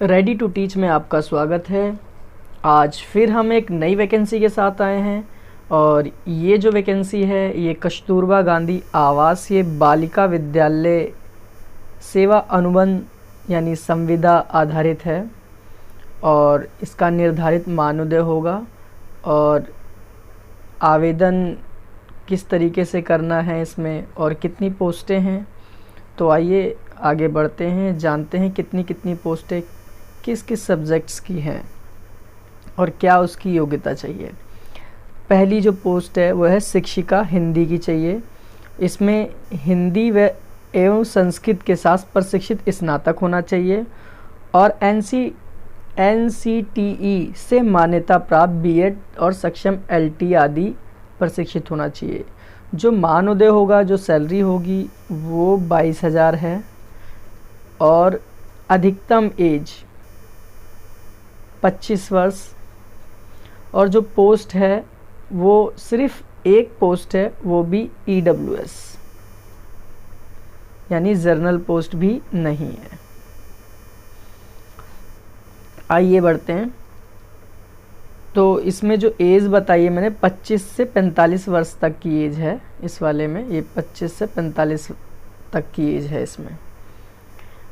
Ready to teach में आपका स्वागत है। आज फिर हम एक नई वैकेंसी के साथ आए हैं और ये जो वैकेंसी है ये कस्तूरबा गांधी आवासीय बालिका विद्यालय सेवा अनुबंध यानी संविदा आधारित है और इसका निर्धारित मानदेय होगा और आवेदन किस तरीके से करना है इसमें और कितनी पोस्टें हैं। तो आइए आगे बढ़ते हैं, जानते हैं कितनी कितनी पोस्टें किस किस सब्जेक्ट्स की हैं और क्या उसकी योग्यता चाहिए। पहली जो पोस्ट है वह है शिक्षिका हिंदी की चाहिए। इसमें हिंदी व एवं संस्कृत के साथ प्रशिक्षित स्नातक होना चाहिए और NCTE से मान्यता प्राप्त बीएड और सक्षम LT आदि प्रशिक्षित होना चाहिए। जो मानदेय होगा, जो सैलरी होगी वो 22,000 है और अधिकतम एज 25 वर्ष और जो पोस्ट है वो सिर्फ एक पोस्ट है, वो भी EWS यानी जर्नल पोस्ट भी नहीं है। आइए बढ़ते हैं। तो इसमें जो एज बताइए मैंने 25 से 45 वर्ष तक की एज है इस वाले में, ये 25 से 45 तक की एज है इसमें।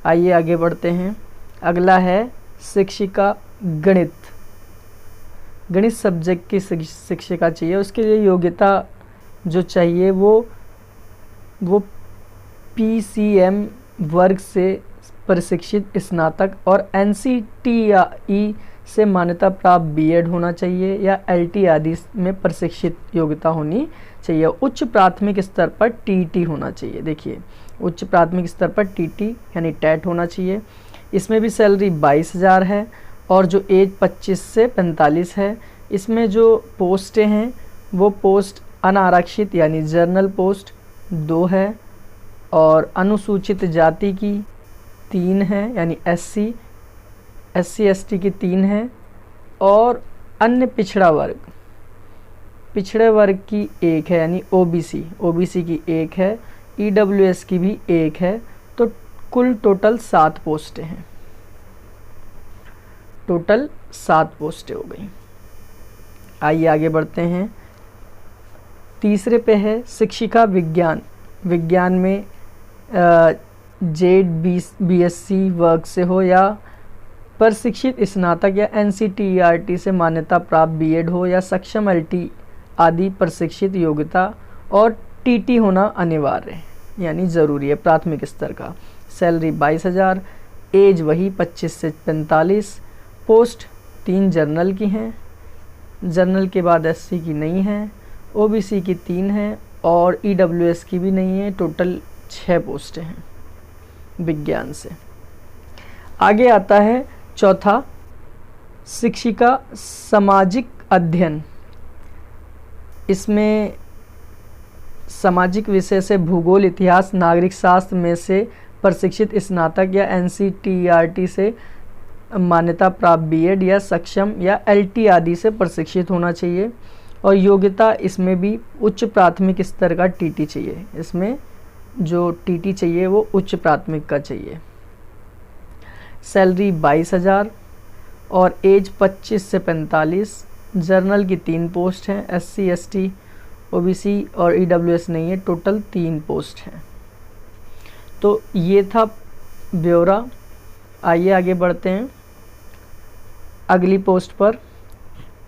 आइए आगे बढ़ते हैं। अगला है शिक्षिका गणित सब्जेक्ट की शिक्षिका चाहिए। उसके लिए योग्यता जो चाहिए वो PCM वर्ग से प्रशिक्षित स्नातक और NCTE से मान्यता प्राप्त बीएड होना चाहिए या LT आदि में प्रशिक्षित योग्यता होनी चाहिए। उच्च प्राथमिक स्तर पर TT होना चाहिए। देखिए, उच्च प्राथमिक स्तर पर TT यानी TET होना चाहिए। इसमें भी सैलरी 22,000 है और जो एज 25 से 45 है। इसमें जो पोस्टें हैं वो पोस्ट अनारक्षित यानी जर्नल पोस्ट 2 है और अनुसूचित जाति की 3 है यानी SC ST की 3 है और अन्य पिछड़े वर्ग की 1 है यानी OBC की 1 है, EWS की भी 1 है। तो कुल टोटल 7 पोस्टें हैं, टोटल 7 पोस्टें हो गई। आइए आगे बढ़ते हैं। तीसरे पे है शिक्षिका विज्ञान में BSc वर्ग से हो या प्रशिक्षित स्नातक या NCTERT से मान्यता प्राप्त बीएड हो या सक्षम LT आदि प्रशिक्षित योग्यता और TT होना अनिवार्य है यानी ज़रूरी है प्राथमिक स्तर का। सैलरी 22,000, एज वही 25 से 45, पोस्ट 3 जर्नल की हैं, जर्नल के बाद SC की नहीं है, OBC की 3 है और EWS की भी नहीं है। टोटल 6 पोस्टें हैं विज्ञान से। आगे आता है चौथा शिक्षिका सामाजिक अध्ययन। इसमें सामाजिक विषय से भूगोल, इतिहास, नागरिक शास्त्र में से प्रशिक्षित स्नातक या NCTERT से मान्यता प्राप्त बीएड या सक्षम या LT आदि से प्रशिक्षित होना चाहिए और योग्यता इसमें भी उच्च प्राथमिक स्तर का TT चाहिए। इसमें जो TT चाहिए वो उच्च प्राथमिक का चाहिए। सैलरी 22,000 और एज 25 से 45, जर्नल की 3 पोस्ट हैं, SC ST OBC और EWS नहीं है। टोटल 3 पोस्ट हैं। तो ये था ब्यौरा। आइए आगे बढ़ते हैं अगली पोस्ट पर।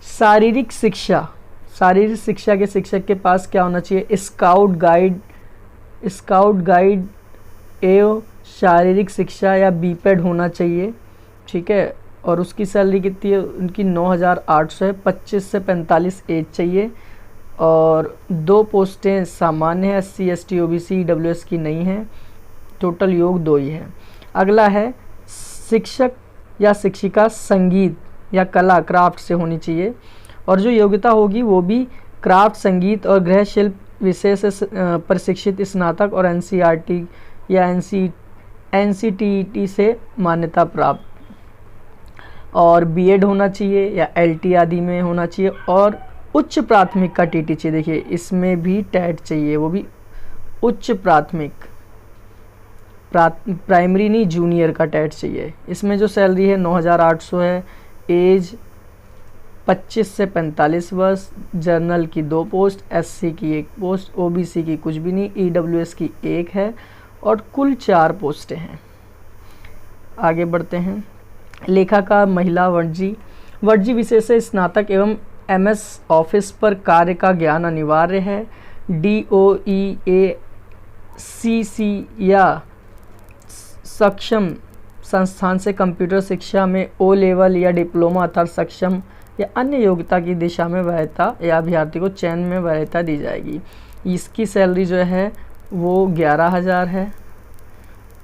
शारीरिक शिक्षा के शिक्षक के पास क्या होना चाहिए? स्काउट गाइड एवं शारीरिक शिक्षा या BPED होना चाहिए, ठीक है। और उसकी सैलरी कितनी है? उनकी 9,800 है। 25 से 45 एज चाहिए और 2 पोस्टें सामान्य है, SC ST OBC EWS की नहीं है। टोटल योग 2 ही है। अगला है शिक्षक या शिक्षिका संगीत या कला क्राफ्ट से होनी चाहिए और जो योग्यता होगी वो भी क्राफ्ट, संगीत और गृह शिल्प विषय से प्रशिक्षित स्नातक और NCERT या NCTET से मान्यता प्राप्त और बीएड होना चाहिए या LT आदि में होना चाहिए और उच्च प्राथमिक का TT चाहिए। देखिए, इसमें भी TET चाहिए, वो भी उच्च प्राथमिक प्राइमरी नहीं जूनियर का टेट चाहिए। इसमें जो सैलरी है 9,800 है। एज 25 से 45 वर्ष। जनरल की 2 पोस्ट, एससी की 1 पोस्ट, ओबीसी की कुछ भी नहीं, ईडब्ल्यूएस की 1 है और कुल 4 पोस्टें हैं। आगे बढ़ते हैं। लेखाकार महिला वर्जी विषय से स्नातक एवं एमएस ऑफिस पर कार्य का ज्ञान अनिवार्य है। DOEACC या सक्षम संस्थान से कंप्यूटर शिक्षा में O लेवल या डिप्लोमा अर्थात सक्षम या अन्य योग्यता की दिशा में वरीयता या अभ्यर्थी को चयन में वरीयता दी जाएगी। इसकी सैलरी जो है वो 11,000 है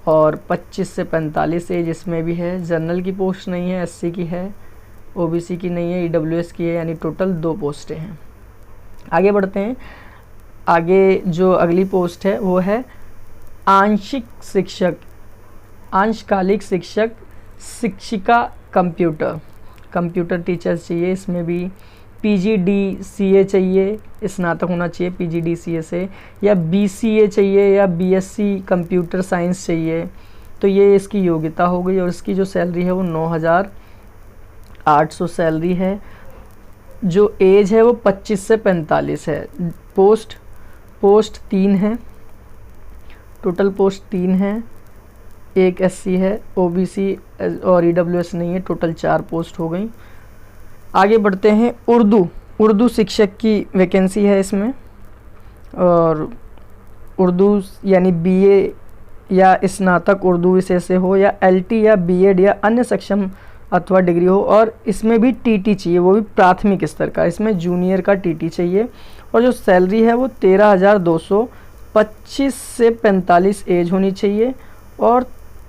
और 25 से 45 एज इसमें भी है। जनरल की पोस्ट नहीं है, एससी की है, ओबीसी की नहीं है, ईडब्ल्यूएस की है, यानी टोटल 2 पोस्टें हैं। आगे बढ़ते हैं। आगे जो अगली पोस्ट है वो है आंशिक शिक्षक, अंशकालिक शिक्षक, शिक्षिका कंप्यूटर टीचर चाहिए। इसमें भी PGDCA चाहिए, स्नातक होना चाहिए PGDCA से, या BCA चाहिए या BSc कंप्यूटर साइंस चाहिए। तो ये इसकी योग्यता हो गई और इसकी जो सैलरी है वो 9,800 सैलरी है। जो एज है वो 25 से 45 है। पोस्ट 3 है, टोटल पोस्ट 3 है। 1 SC है, OBC और EWS नहीं है, टोटल 4 पोस्ट हो गई। आगे बढ़ते हैं। उर्दू शिक्षक की वैकेंसी है इसमें, और उर्दू यानी BA या स्नातक उर्दू विषय से हो, या LT या B.Ed या अन्य सक्षम अथवा डिग्री हो, और इसमें भी TT चाहिए, वो भी प्राथमिक स्तर का। इसमें जूनियर का TT चाहिए और जो सैलरी है वो 13,200, 25 से 45 एज होनी चाहिए और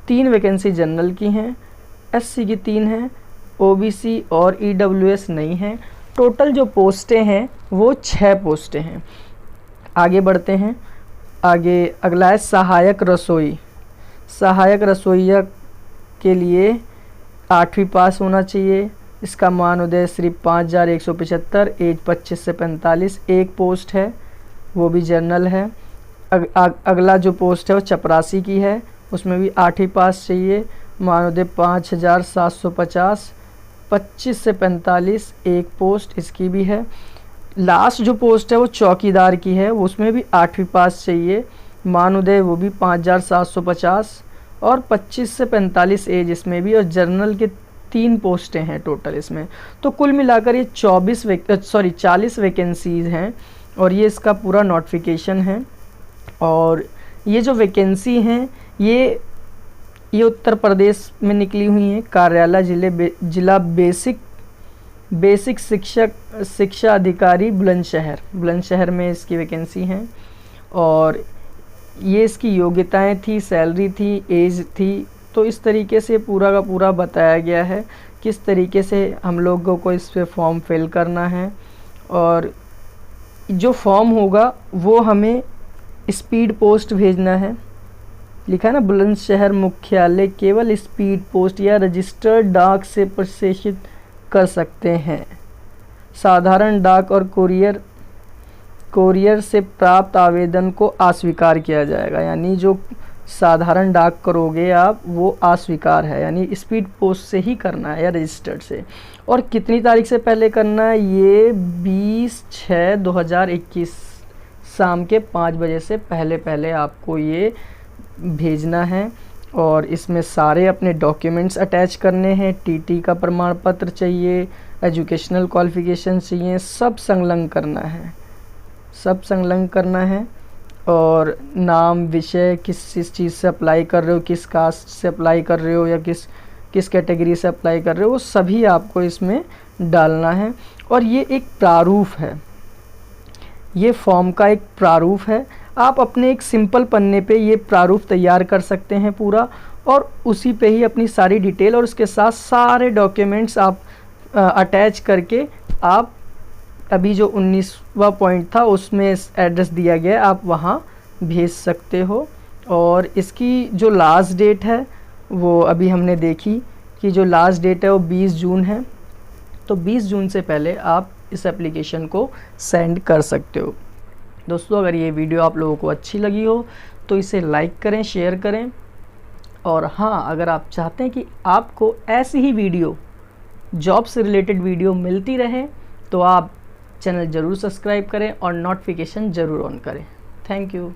3 वैकेंसी जनरल की हैं, SC की 3 हैं, OBC और EWS नहीं है। टोटल जो पोस्टें हैं वो 6 पोस्टें हैं। आगे बढ़ते हैं। आगे अगला है सहायक रसोइया के लिए 8वीं पास होना चाहिए। इसका मानोदय सिर्फ 5,175, एज 25 से 45, 1 पोस्ट है, वो भी जनरल है। अगला जो पोस्ट है वो चपरासी की है, उसमें भी 8वीं पास चाहिए, मानोदय 5,750, 25 से 45, 1 पोस्ट इसकी भी है। लास्ट जो पोस्ट है वो चौकीदार की है, उसमें भी 8वीं पास चाहिए, मानोदय वो भी 5,750 और 25 से 45 एज इसमें भी, और जनरल के 3 पोस्टें हैं टोटल इसमें। तो कुल मिलाकर ये 40 वैकेंसीज़ हैं और ये इसका पूरा नोटिफिकेशन है। और ये जो वैकेंसी हैं ये उत्तर प्रदेश में निकली हुई हैं। कार्यालय जिला बेसिक शिक्षा अधिकारी बुलंदशहर में इसकी वैकेंसी हैं। और ये इसकी योग्यताएं थी, सैलरी थी, एज थी। तो इस तरीके से पूरा का पूरा बताया गया है किस तरीके से हम लोगों को इस पे फॉर्म फिल करना है। और जो फॉर्म होगा वो हमें स्पीड पोस्ट भेजना है। लिखा है ना, बुलंदशहर मुख्यालय केवल स्पीड पोस्ट या रजिस्टर्ड डाक से प्रेषित कर सकते हैं। साधारण डाक और कोरियर से प्राप्त आवेदन को अस्वीकार किया जाएगा। यानी जो साधारण डाक करोगे आप वो अस्वीकार है, यानी स्पीड पोस्ट से ही करना है या रजिस्टर्ड से। और कितनी तारीख से पहले करना है, ये 20/6/2021 शाम के 5 बजे से पहले आपको ये भेजना है। और इसमें सारे अपने डॉक्यूमेंट्स अटैच करने हैं। TT का प्रमाण पत्र चाहिए, एजुकेशनल क्वालिफिकेशन चाहिए, सब संलग्न करना है। और नाम, विषय, किस चीज़ से अप्लाई कर रहे हो, किस कास्ट से अप्लाई कर रहे हो या किस कैटेगरी से अप्लाई कर रहे हो, वो सभी आपको इसमें डालना है। और ये एक प्रारूप है, ये फॉर्म का एक प्रारूप है। आप अपने एक सिंपल पन्ने पे ये प्रारूप तैयार कर सकते हैं पूरा, और उसी पे ही अपनी सारी डिटेल और उसके साथ सारे डॉक्यूमेंट्स आप अटैच करके आप अभी जो 19वां पॉइंट था उसमें एड्रेस दिया गया, आप वहाँ भेज सकते हो। और इसकी जो लास्ट डेट है वो अभी हमने देखी कि जो लास्ट डेट है वो 20 जून है। तो 20 जून से पहले आप इस एप्लीकेशन को सेंड कर सकते हो। दोस्तों, अगर ये वीडियो आप लोगों को अच्छी लगी हो तो इसे लाइक करें, शेयर करें और हाँ, अगर आप चाहते हैं कि आपको ऐसी ही वीडियो, जॉब से रिलेटेड वीडियो मिलती रहे, तो आप चैनल ज़रूर सब्सक्राइब करें और नोटिफिकेशन ज़रूर ऑन करें। Thank you.